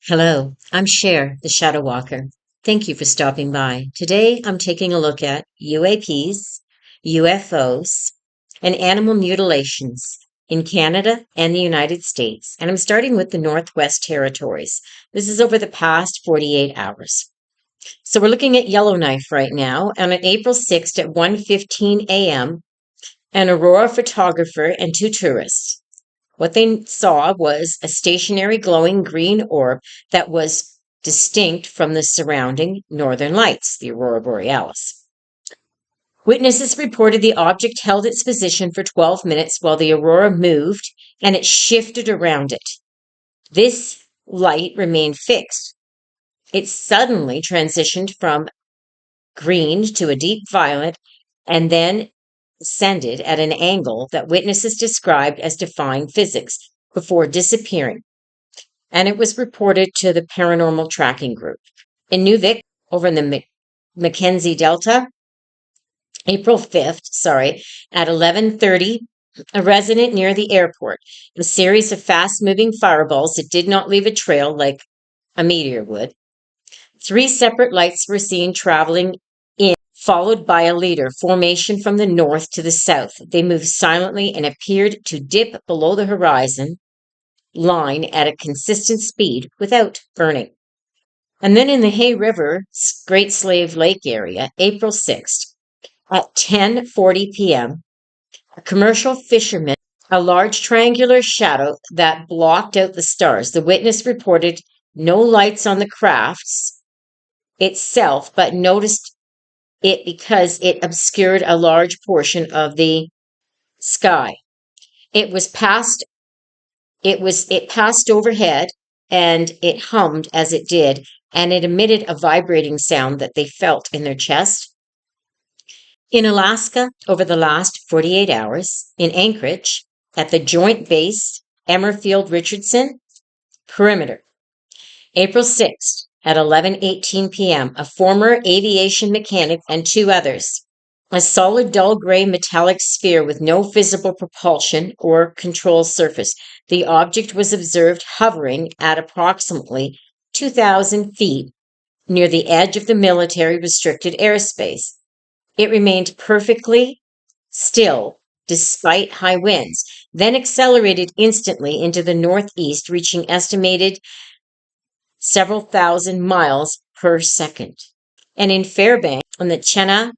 Hello, I'm Cher, the Shadow Walker. Thank you for stopping by. Today I'm taking a look at UAPs, UFOs, and animal mutilations in Canada and the United States. And I'm starting with the Northwest Territories. This is over the past 48 hours. So we're looking at Yellowknife right now, and on April 6th at 1:15 a.m., an Aurora photographer and two tourists. What they saw was a stationary glowing green orb that was distinct from the surrounding northern lights, the aurora borealis. Witnesses reported the object held its position for 12 minutes while the aurora moved and it shifted around it. This light remained fixed. It suddenly transitioned from green to a deep violet and then ascended at an angle that witnesses described as defying physics before disappearing, and it was reported to the Paranormal Tracking Group. In Nuvik, over in the Mackenzie Delta, April 5th, at 11:30, a resident near the airport, a series of fast-moving fireballs that did not leave a trail like a meteor would. Three separate lights were seen traveling in, followed by a leader formation from the north to the south. They moved silently and appeared to dip below the horizon line at a consistent speed without burning. And then in the Hay River, Great Slave Lake area, April 6th, at 10:40 p.m., a commercial fisherman, a large triangular shadow that blocked out the stars. The witness reported no lights on the crafts itself, but noticed it because it obscured a large portion of the sky. It passed overhead and it hummed as it did, and it emitted a vibrating sound that they felt in their chest. In Alaska, over the last 48 hours, in Anchorage, at the Joint Base Emmerfield Richardson perimeter, April 6th at 11:18 p.m., a former aviation mechanic and two others. A solid dull gray metallic sphere with no visible propulsion or control surface. The object was observed hovering at approximately 2,000 feet near the edge of the military restricted airspace. It remained perfectly still despite high winds, then accelerated instantly into the northeast, reaching estimated several thousand miles per second. And in Fairbanks, on the Chena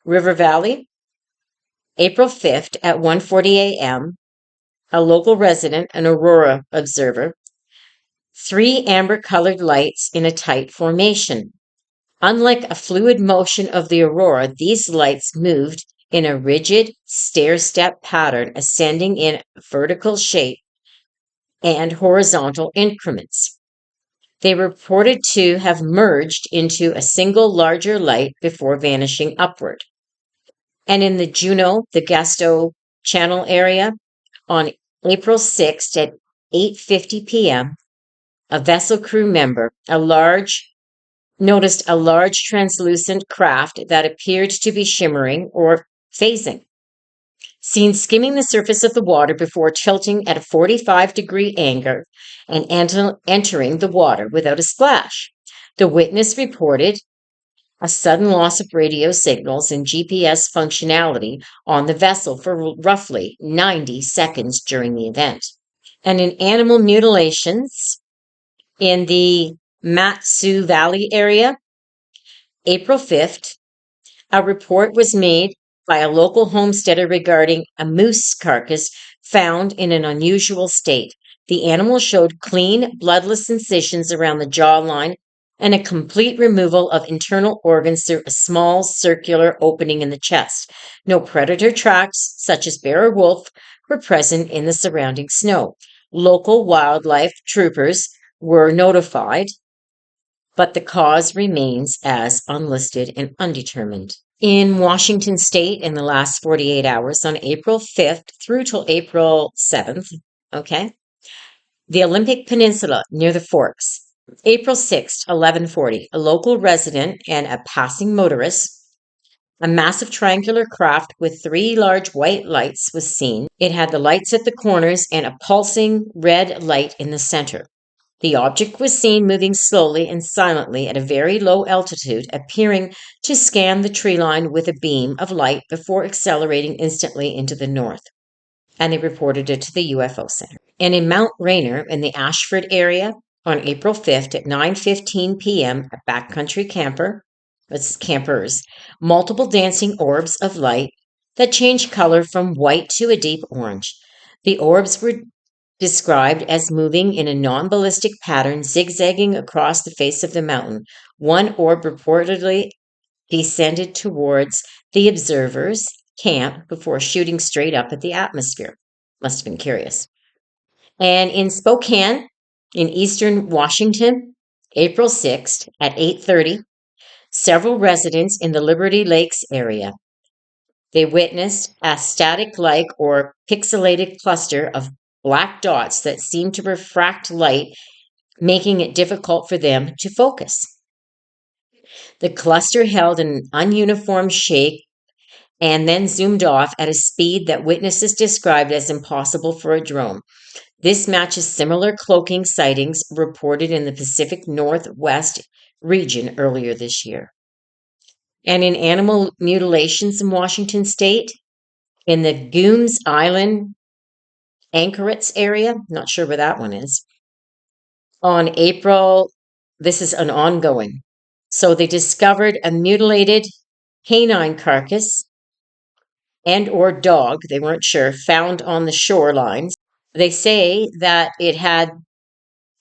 River Valley, April 5th at 1:40 a.m., a local resident, an aurora observer, three amber-colored lights in a tight formation. Unlike a fluid motion of the aurora, these lights moved in a rigid stair-step pattern, ascending in vertical shape and horizontal increments. They were reported to have merged into a single larger light before vanishing upward. And in the Juneau, the Gasto Channel area, on April 6th at 8:50 p.m., a vessel crew member, noticed a large translucent craft that appeared to be shimmering or phasing, seen skimming the surface of the water before tilting at a 45-degree angle and entering the water without a splash. The witness reported a sudden loss of radio signals and GPS functionality on the vessel for roughly 90 seconds during the event. And in animal mutilations in the Mat-Su Valley area, April 5th, a report was made by a local homesteader regarding a moose carcass found in an unusual state. The animal showed clean, bloodless incisions around the jawline and a complete removal of internal organs through a small circular opening in the chest. No predator tracks, such as bear or wolf, were present in the surrounding snow. Local wildlife troopers were notified, but the cause remains as unlisted and undetermined. In Washington State, in the last 48 hours, on April 5th through till April 7th, the Olympic Peninsula near the Forks, April 6th, 11:40, a local resident and a passing motorist, a massive triangular craft with three large white lights was seen. It had the lights at the corners and a pulsing red light in the center. The object was seen moving slowly and silently at a very low altitude, appearing to scan the tree line with a beam of light before accelerating instantly into the north. And they reported it to the UFO Center. And in Mount Rainier, in the Ashford area, on April 5th at 9:15 p.m., a backcountry campers, multiple dancing orbs of light that changed color from white to a deep orange. The orbs were described as moving in a non-ballistic pattern, zigzagging across the face of the mountain. One orb reportedly descended towards the observers' camp before shooting straight up at the atmosphere. Must have been curious. And in Spokane, in eastern Washington, April 6th at 8:30, several residents in the Liberty Lakes area, they witnessed a static-like or pixelated cluster of black dots that seemed to refract light, making it difficult for them to focus. The cluster held an ununiform shape and then zoomed off at a speed that witnesses described as impossible for a drone. This matches similar cloaking sightings reported in the Pacific Northwest region earlier this year. And in animal mutilations in Washington state, in the Gooms Island Anchorage area, not sure where that one is, on April, this is an ongoing. So they discovered a mutilated canine carcass and or dog, they weren't sure, found on the shorelines. They say that it had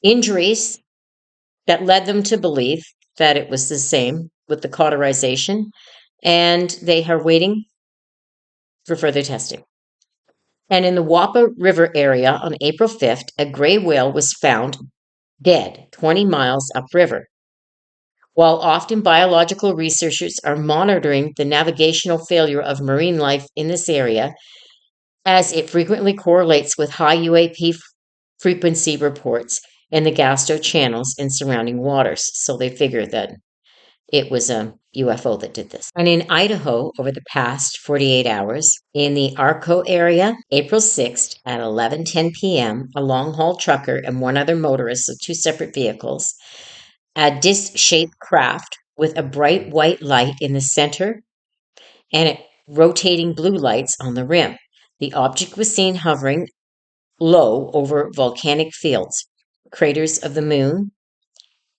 injuries that led them to believe that it was the same with the cauterization, and they are waiting for further testing. And in the Wappa River area on April 5th, a gray whale was found dead 20 miles upriver. While often biological researchers are monitoring the navigational failure of marine life in this area, as it frequently correlates with high UAP frequency reports in the Gasto channels and surrounding waters. So they figure that it was a UFO that did this. And in Idaho, over the past 48 hours, in the Arco area, April 6th at 11:10 p.m., a long-haul trucker and one other motorist, so two separate vehicles, a disc-shaped craft with a bright white light in the center and rotating blue lights on the rim. The object was seen hovering low over volcanic fields, craters of the moon.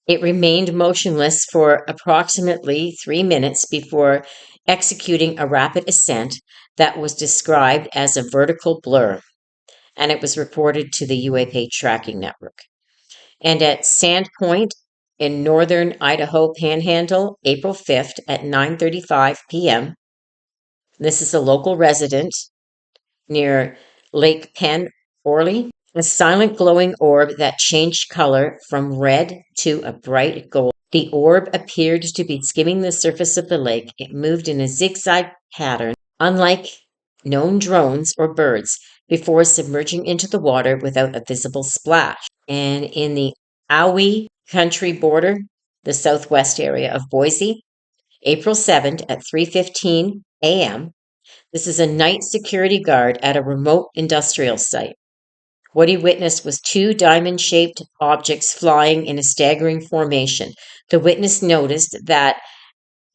It remained motionless for approximately 3 minutes before executing a rapid ascent that was described as a vertical blur, and it was reported to the UAP tracking network. And at Sandpoint in northern Idaho Panhandle, April 5th at 9:35 p.m., this is a local resident near Lake Penn Orley, a silent glowing orb that changed color from red to a bright gold. The orb appeared to be skimming the surface of the lake. It moved in a zigzag pattern, unlike known drones or birds, before submerging into the water without a visible splash. And in the Aui country border, the southwest area of Boise, April 7th at 3:15 a.m., this is a night security guard at a remote industrial site. What he witnessed was two diamond-shaped objects flying in a staggering formation. The witness noticed that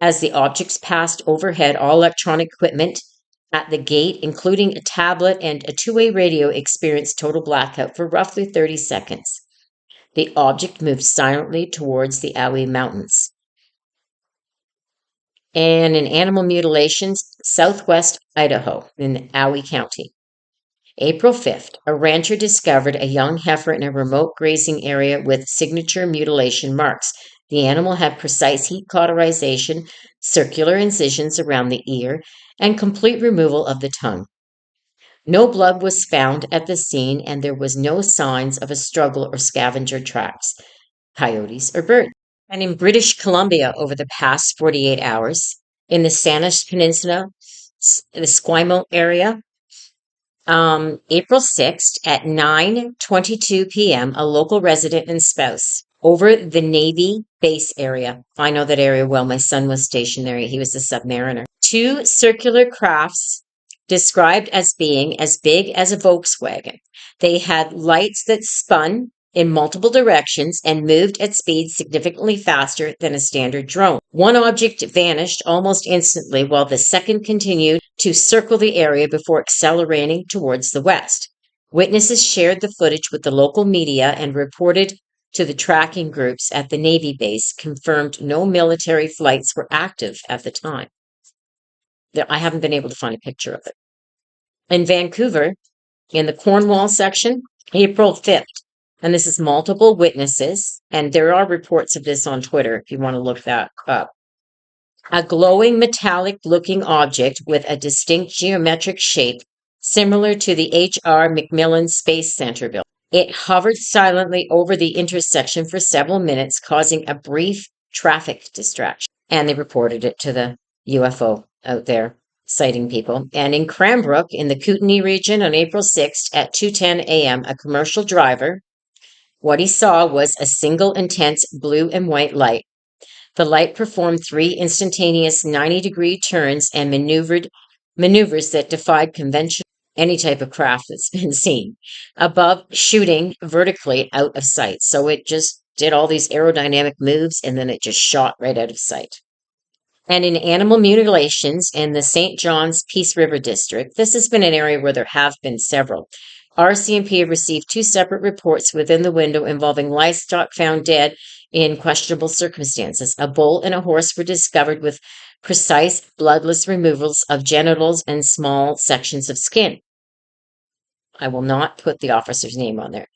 as the objects passed overhead, all electronic equipment at the gate, including a tablet and a two-way radio, experienced total blackout for roughly 30 seconds. The object moved silently towards the Aui Mountains. And in animal mutilations, southwest Idaho in Aui County. April 5th, a rancher discovered a young heifer in a remote grazing area with signature mutilation marks. The animal had precise heat cauterization, circular incisions around the ear, and complete removal of the tongue. No blood was found at the scene, and there was no signs of a struggle or scavenger tracks, coyotes, or birds. And in British Columbia, over the past 48 hours, in the Sanish Peninsula, the Esquimalt area, April 6th at 9:22 p.m., a local resident and spouse over the Navy base area. I know that area well. My son was stationed there. He was a submariner. Two circular crafts described as being as big as a Volkswagen. They had lights that spun in multiple directions and moved at speeds significantly faster than a standard drone. One object vanished almost instantly while the second continued to circle the area before accelerating towards the west. Witnesses shared the footage with the local media and reported to the tracking groups at the Navy base, confirmed no military flights were active at the time. I haven't been able to find a picture of it. In Vancouver, in the Cornwall section, April 5th, and this is multiple witnesses, and there are reports of this on Twitter if you want to look that up. A glowing metallic looking object with a distinct geometric shape similar to the H.R. McMillan Space Center building. It hovered silently over the intersection for several minutes, causing a brief traffic distraction. And they reported it to the UFO out there, sighting people. And in Cranbrook, in the Kootenay region, on April 6th at 2:10 a.m., a commercial driver, what he saw was a single intense blue and white light. The light performed 3 instantaneous 90-degree turns and maneuvers that defied conventional any type of craft that's been seen, above shooting vertically out of sight. So it just did all these aerodynamic moves and then it just shot right out of sight. And in animal mutilations in the St. John's Peace River District, this has been an area where there have been several. RCMP have received 2 separate reports within the window involving livestock found dead in questionable circumstances. A bull and a horse were discovered with precise, bloodless removals of genitals and small sections of skin. I will not put the officer's name on there.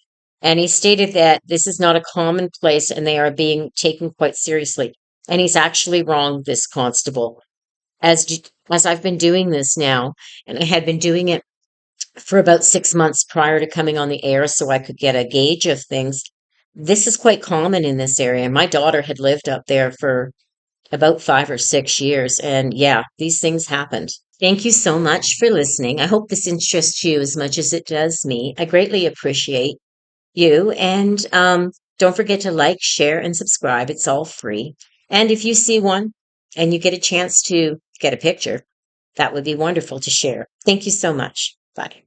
And he stated that this is not a commonplace and they are being taken quite seriously. And he's actually wrong, this constable. As I've been doing this now, and I had been doing it for about 6 months prior to coming on the air so I could get a gauge of things, this is quite common in this area. My daughter had lived up there for about 5 or 6 years, and yeah, these things happened. Thank you so much for listening. I hope this interests you as much as it does me. I greatly appreciate you, and don't forget to like, share, and subscribe. It's all free. And if you see one and you get a chance to get a picture, that would be wonderful to share. Thank you so much. Bye.